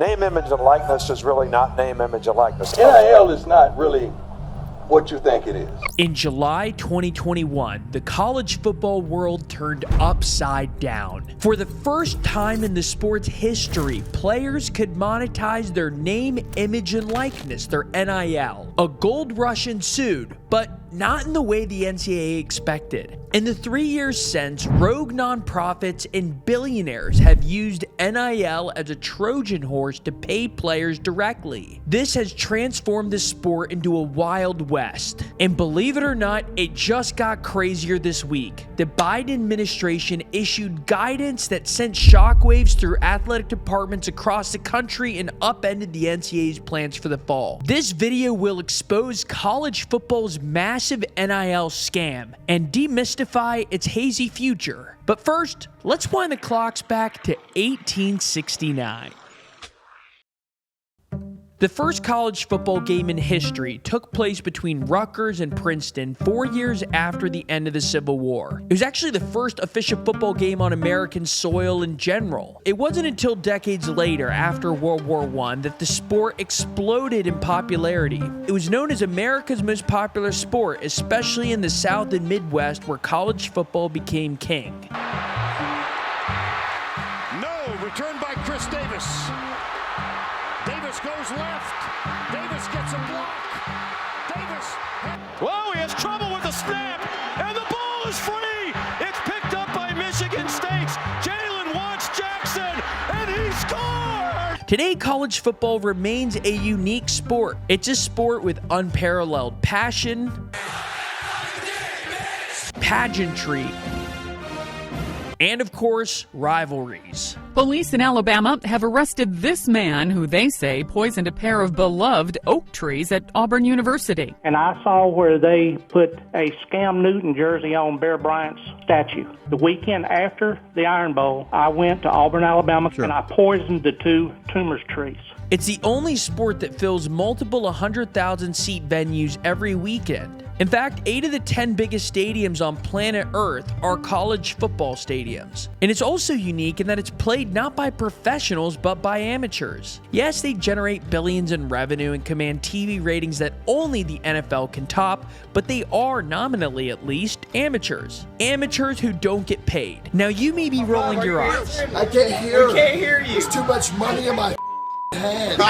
Name, image, and likeness is really not name, image, and likeness. NIL is not really what you think it is. In July 2021, the college football world turned upside down. For the first time in the sport's history, players could monetize their name, image, and likeness, their NIL. A gold rush ensued, but not in the way the NCAA expected. In the 3 years since, rogue nonprofits and billionaires have used NIL as a Trojan horse to pay players directly. This has transformed the sport into a wild west. And believe it or not, it just got crazier this week. The Biden administration issued guidance that sent shockwaves through athletic departments across the country and upended the NCAA's plans for the fall. This video will expose college football's massive NIL scam and demystify its hazy future. But first, let's wind the clocks back to 1869. The first college football game in history took place between Rutgers and Princeton 4 years after the end of the Civil War. It was actually the first official football game on American soil in general. It wasn't until decades later, after World War I, that the sport exploded in popularity. It was known as America's most popular sport, especially in the South and Midwest, where college football became king. No, returned by Chris Davis. Davis goes left. Davis gets a block. Davis. Whoa, he has trouble with the snap, and the ball is free. It's picked up by Michigan State's Jalen Watts-Jackson, and he scores! Today, college football remains a unique sport. It's a sport with unparalleled passion, pageantry, and of course, rivalries. Police in Alabama have arrested this man who they say poisoned a pair of beloved oak trees at Auburn University. And I saw where they put a Scam Newton jersey on Bear Bryant's statue. The weekend after the Iron Bowl, I went to Auburn, Alabama, and I poisoned the two tumors trees. It's the only sport that fills multiple 100,000-seat venues every weekend. In fact, 8 of the 10 biggest stadiums on planet Earth are college football stadiums. And it's also unique in that it's played not by professionals, but by amateurs. Yes, they generate billions in revenue and command TV ratings that only the NFL can top, but they are, nominally at least, amateurs. Amateurs who don't get paid. Now, you may be rolling your eyes. I can't hear. We can't hear you. There's too much money in my head.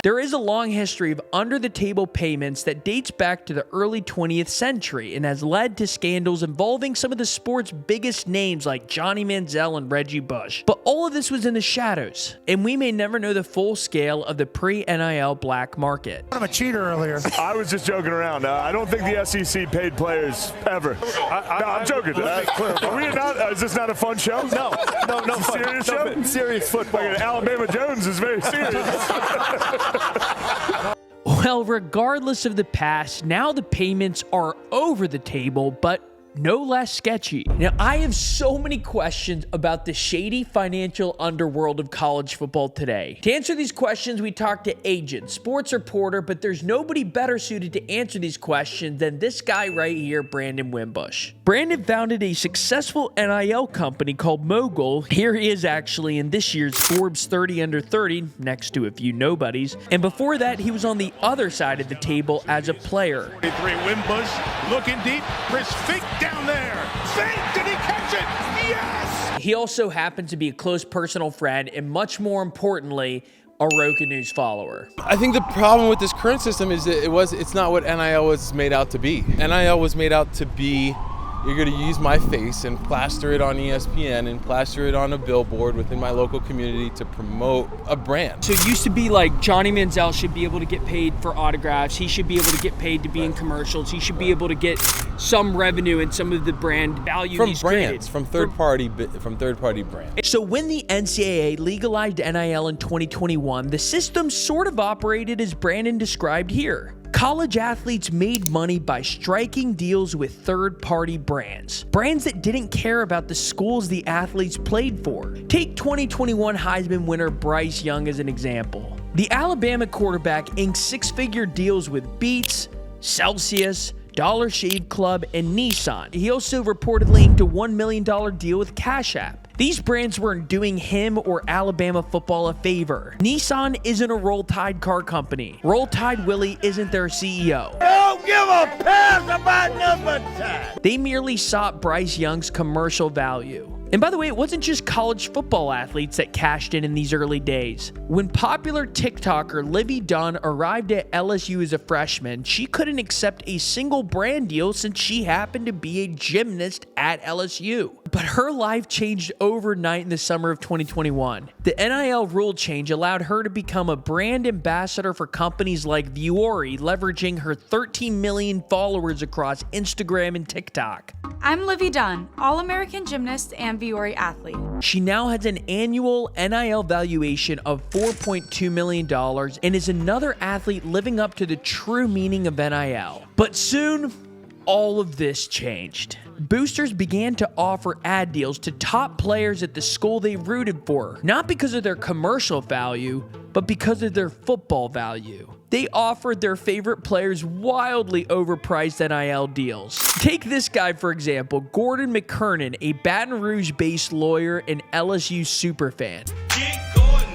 There is a long history of under-the-table payments that dates back to the early 20th century and has led to scandals involving some of the sport's biggest names like Johnny Manziel and Reggie Bush. But all of this was in the shadows, and we may never know the full scale of the pre-NIL black market. I'm a cheater earlier. I was just joking around. I don't think the SEC paid players ever. I'm joking. Are we not? Is this not a fun show? No fun. Serious show? Serious football. Like Alabama Jones is very serious. Well, regardless of the past, now the payments are over the table, but no less sketchy. Now, I have so many questions about the shady financial underworld of college football today. To answer these questions, we talked to agent, sports reporter, but there's nobody better suited to answer these questions than this guy right here, Brandon Wimbush. Brandon founded a successful NIL company called MOGL. Here he is actually in this year's Forbes 30 Under 30, next to a few nobodies. And before that, he was on the other side of the table as a player. 23 Wimbush looking deep. Chris Fink down there. Fink, did he catch it? Yes! He also happens to be a close personal friend and, much more importantly, a Roku News follower. I think the problem with this current system is that it's not what NIL was made out to be. NIL was made out to be, you're going to use my face and plaster it on ESPN and plaster it on a billboard within my local community to promote a brand. So it used to be like Johnny Manziel should be able to get paid for autographs. He should be able to get paid to be in commercials. He should be able to get some revenue and some of the brand value from he's brands, created. from third-party brands. So when the NCAA legalized NIL in 2021, the system sort of operated as Brandon described here. College athletes made money by striking deals with third-party brands. Brands that didn't care about the schools the athletes played for. Take 2021 Heisman winner Bryce Young as an example. The Alabama quarterback inked six-figure deals with Beats, Celsius, Dollar Shave Club, and Nissan. He also reportedly inked a $1 million deal with Cash App. These brands weren't doing him or Alabama football a favor. Nissan isn't a Roll Tide car company. Roll Tide Willie isn't their CEO. Don't give a pass about number 10. They merely sought Bryce Young's commercial value. And by the way, it wasn't just college football athletes that cashed in these early days. When popular TikToker Livy Dunn arrived at LSU as a freshman, she couldn't accept a single brand deal since she happened to be a gymnast at LSU. But her life changed overnight in the summer of 2021. The NIL rule change allowed her to become a brand ambassador for companies like Vuori, leveraging her 13 million followers across Instagram and TikTok. I'm Livy Dunn, All-American gymnast and Vuori athlete. She now has an annual NIL valuation of $4.2 million and is another athlete living up to the true meaning of NIL. But soon, all of this changed. Boosters began to offer ad deals to top players at the school they rooted for, not because of their commercial value, but because of their football value. They offered their favorite players wildly overpriced NIL deals. Take this guy, for example, Gordon McKernan, a Baton Rouge-based lawyer and LSU superfan. Get Gordon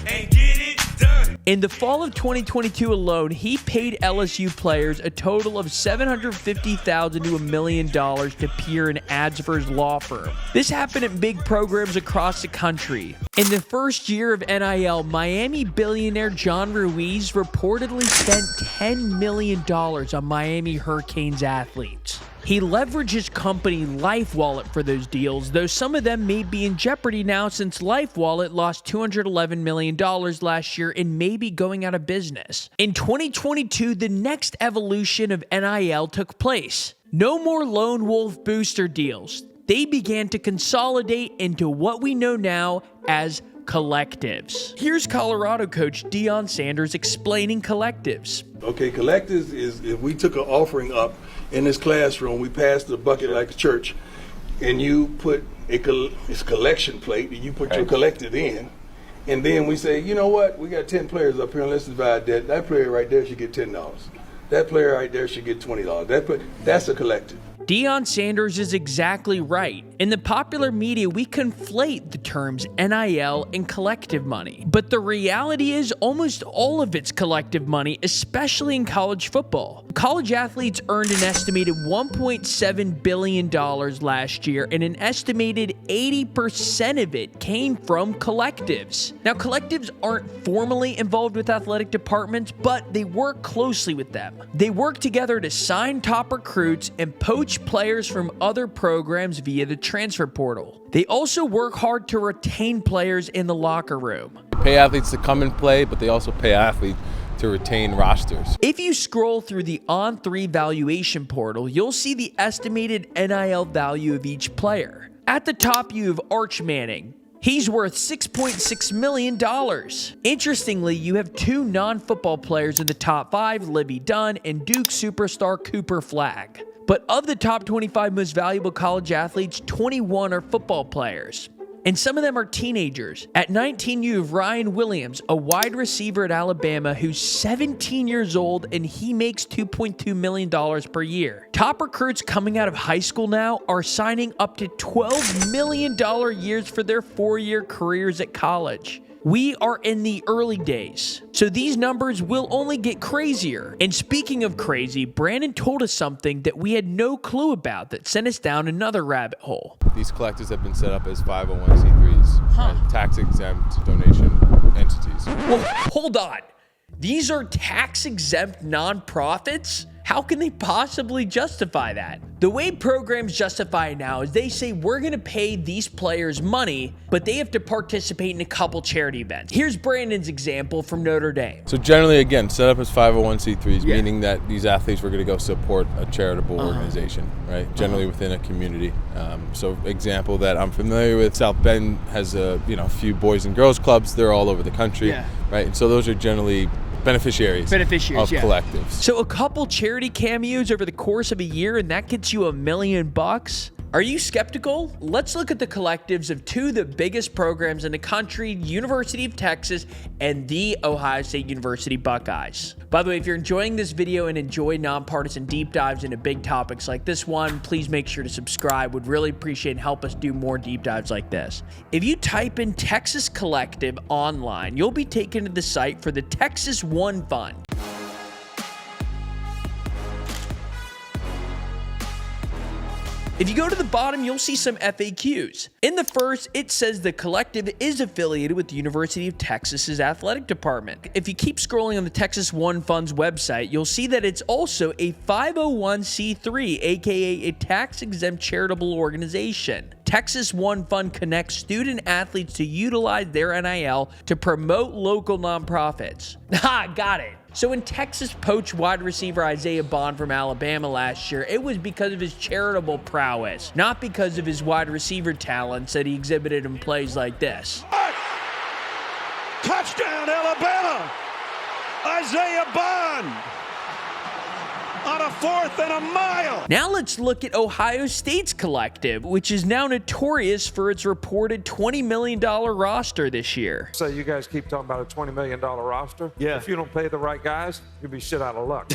and get it done. In the fall of 2022 alone, he paid LSU players a total of $750,000 to $1 million to appear in ads for his law firm. This happened at big programs across the country. In the first year of NIL, Miami billionaire John Ruiz reportedly spent $10 million on Miami Hurricanes athletes. He leveraged his company LifeWallet for those deals, though some of them may be in jeopardy now since LifeWallet lost $211 million last year and may be going out of business. In 2022, the next evolution of NIL took place. No more lone wolf booster deals. They began to consolidate into what we know now as collectives. Here's Colorado coach Deion Sanders explaining collectives. Okay, collectives is if we took an offering up in this classroom, we passed the bucket like a church, and you put it's collection plate, and you put your collective in, and then we say, you know what, we got 10 players up here, and let's divide that. That player right there should get $10. That player right there should get $20. That's a collective. Deion Sanders is exactly right. In the popular media, we conflate the terms NIL and collective money. But the reality is almost all of it's collective money, especially in college football. College athletes earned an estimated $1.7 billion last year, and an estimated 80% of it came from collectives. Now, collectives aren't formally involved with athletic departments, but they work closely with them. They work together to sign top recruits and poach players from other programs via the transfer portal. They also work hard to retain players in the locker room. They pay athletes to come and play, but they also pay athletes to retain rosters. If you scroll through the On3 valuation portal, you'll see the estimated NIL value of each player. At the top, you have Arch Manning. He's worth $6.6 million. Interestingly, you have two non-football players in the top 5, Livy Dunn and Duke superstar Cooper Flagg. But of the top 25 most valuable college athletes, 21 are football players. And some of them are teenagers. At 19, you have Ryan Williams, a wide receiver at Alabama who's 17 years old and he makes $2.2 million per year. Top recruits coming out of high school now are signing up to $12 million years for their 4-year careers at college. We are in the early days, so these numbers will only get crazier. And speaking of crazy, Brandon told us something that we had no clue about that sent us down another rabbit hole. These collectives have been set up as 501c3s, right? Tax-exempt donation entities. Well, hold on. These are tax-exempt nonprofits? How can they possibly justify that? The way programs justify it now is they say we're going to pay these players money, but they have to participate in a couple charity events. Here's Brandon's example from Notre Dame. So generally, again, set up as 501c3s, meaning that these athletes were going to go support a charitable organization, right? Generally within a community. So example that I'm familiar with, South Bend has a few boys and girls clubs. They're all over the country, right? And so those are generally beneficiaries of collectives. So a couple charity cameos over the course of a year, and that gets you $1 million? Are you skeptical? Let's look at the collectives of two of the biggest programs in the country, University of Texas and the Ohio State University Buckeyes. By the way, if you're enjoying this video and enjoy nonpartisan deep dives into big topics like this one, please make sure to subscribe. Would really appreciate and help us do more deep dives like this. If you type in Texas Collective online, you'll be taken to the site for the Texas One Fund. If you go to the bottom, you'll see some FAQs. In the first, it says the collective is affiliated with the University of Texas's athletic department. If you keep scrolling on the Texas One Fund's website, you'll see that it's also a 501c3, aka a tax-exempt charitable organization. Texas One Fund connects student athletes to utilize their NIL to promote local nonprofits. Ha, got it. So when Texas poached wide receiver Isaiah Bond from Alabama last year, it was because of his charitable prowess, not because of his wide receiver talents that he exhibited in plays like this. Touchdown, Alabama! Isaiah Bond on a 4th and a mile. Now let's look at Ohio State's collective, which is now notorious for its reported $20 million roster this year. So you guys keep talking about a $20 million roster? Yeah. If you don't pay the right guys, you'll be shit out of luck.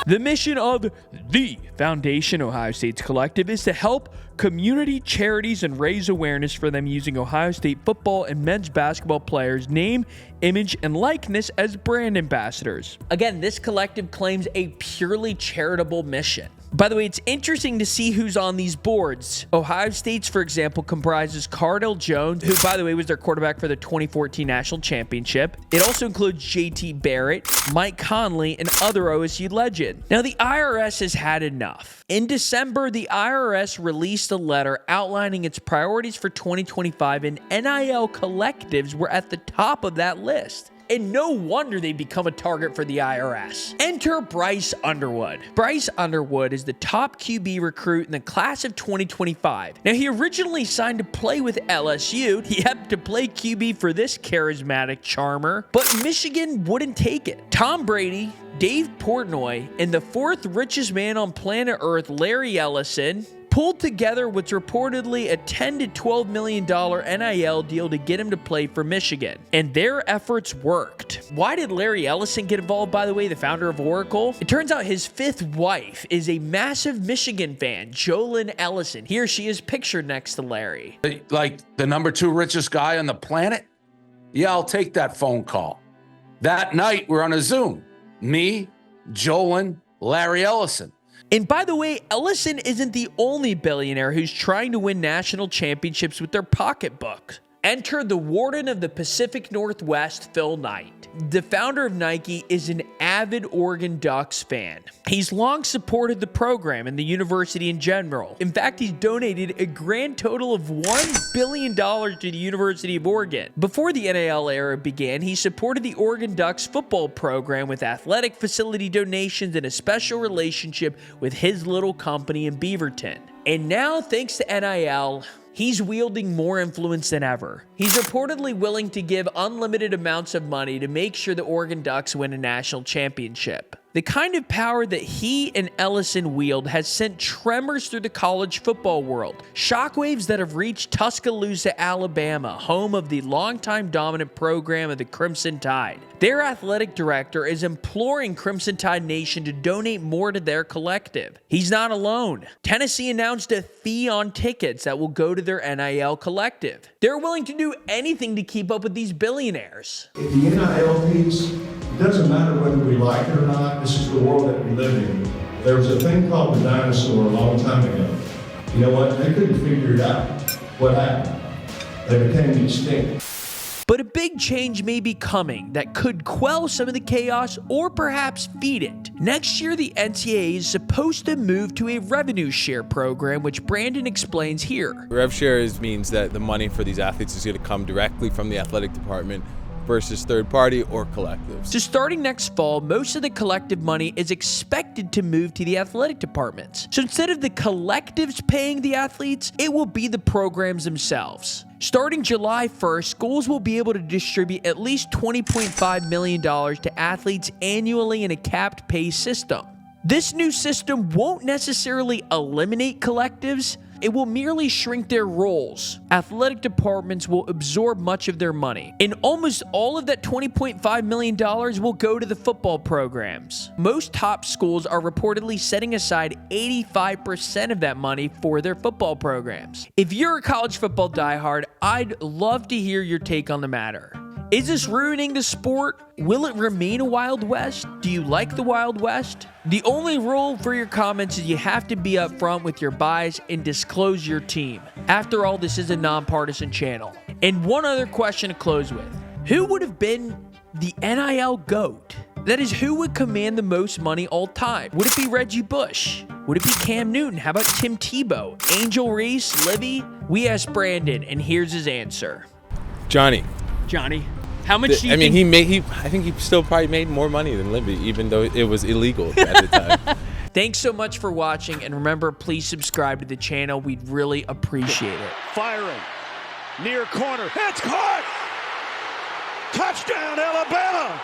The mission of the Foundation Ohio State's collective is to help community charities and raise awareness for them using Ohio State football and men's basketball players' name, image, and likeness as brand ambassadors. Again, this collective claims a purely charitable mission. By the way, it's interesting to see who's on these boards. Ohio State's, for example, comprises Cardell Jones, who, by the way, was their quarterback for the 2014 National Championship. It also includes JT Barrett, Mike Conley, and other OSU legends. Now, the IRS has had enough. In December, the IRS released a letter outlining its priorities for 2025, and NIL collectives were at the top of that list. And no wonder they become a target for the IRS. Enter Bryce Underwood. Bryce Underwood is the top QB recruit in the class of 2025. Now, he originally signed to play with LSU. He had to play QB for this charismatic charmer, but Michigan wouldn't take it. Tom Brady, Dave Portnoy, and the fourth richest man on planet Earth, Larry Ellison, pulled together what's reportedly a $10 to $12 million NIL deal to get him to play for Michigan. And their efforts worked. Why did Larry Ellison get involved, by the way, the founder of Oracle? It turns out his fifth wife is a massive Michigan fan, Jolyn Ellison. Here she is pictured next to Larry. Like the number 2 richest guy on the planet? Yeah, I'll take that phone call. That night, we're on a Zoom. Me, Jolyn, Larry Ellison. And by the way, Ellison isn't the only billionaire who's trying to win national championships with their pocketbook. Enter the Warden of the Pacific Northwest, Phil Knight. The founder of Nike is an avid Oregon Ducks fan. He's long supported the program and the university in general. In fact, he's donated a grand total of $1 billion to the University of Oregon. Before the NIL era began, he supported the Oregon Ducks football program with athletic facility donations and a special relationship with his little company in Beaverton. And now, thanks to NIL, he's wielding more influence than ever. He's reportedly willing to give unlimited amounts of money to make sure the Oregon Ducks win a national championship. The kind of power that he and Ellison wield has sent tremors through the college football world. Shockwaves that have reached Tuscaloosa, Alabama, home of the longtime dominant program of the Crimson Tide. Their athletic director is imploring Crimson Tide Nation to donate more to their collective. He's not alone. Tennessee announced a fee on tickets that will go to their NIL collective. They're willing to do anything to keep up with these billionaires. The NIL piece, it doesn't matter whether we like it or not, this is the world that we live in. There was a thing called the dinosaur a long time ago. You know what? They couldn't figure it out. What happened? They became extinct. But a big change may be coming that could quell some of the chaos or perhaps feed it. Next year, the NCAA is supposed to move to a revenue share program, which Brandon explains here. Rev share means that the money for these athletes is going to come directly from the athletic department versus third party or collectives. So starting next fall, most of the collective money is expected to move to the athletic departments. So instead of the collectives paying the athletes, it will be the programs themselves. Starting July 1st, schools will be able to distribute at least $20.5 million to athletes annually in a capped pay system. This new system won't necessarily eliminate collectives. It will merely shrink their roles. Athletic departments will absorb much of their money, and almost all of that $20.5 million will go to the football programs. Most top schools are reportedly setting aside 85% of that money for their football programs. If you're a college football diehard, I'd love to hear your take on the matter. Is this ruining the sport? Will it remain a Wild West? Do you like the Wild West? The only rule for your comments is you have to be upfront with your bias and disclose your team. After all, this is a nonpartisan channel. And one other question to close with. Who would have been the NIL GOAT? That is, who would command the most money all time? Would it be Reggie Bush? Would it be Cam Newton? How about Tim Tebow? Angel Reese? Livy? We asked Brandon, and here's his answer. Johnny, how much do you think? I think he still probably made more money than Libby, even though it was illegal at the time. Thanks so much for watching, and remember, please subscribe to the channel. We'd really appreciate it. Firing. Near corner. It's caught! Touchdown, Alabama!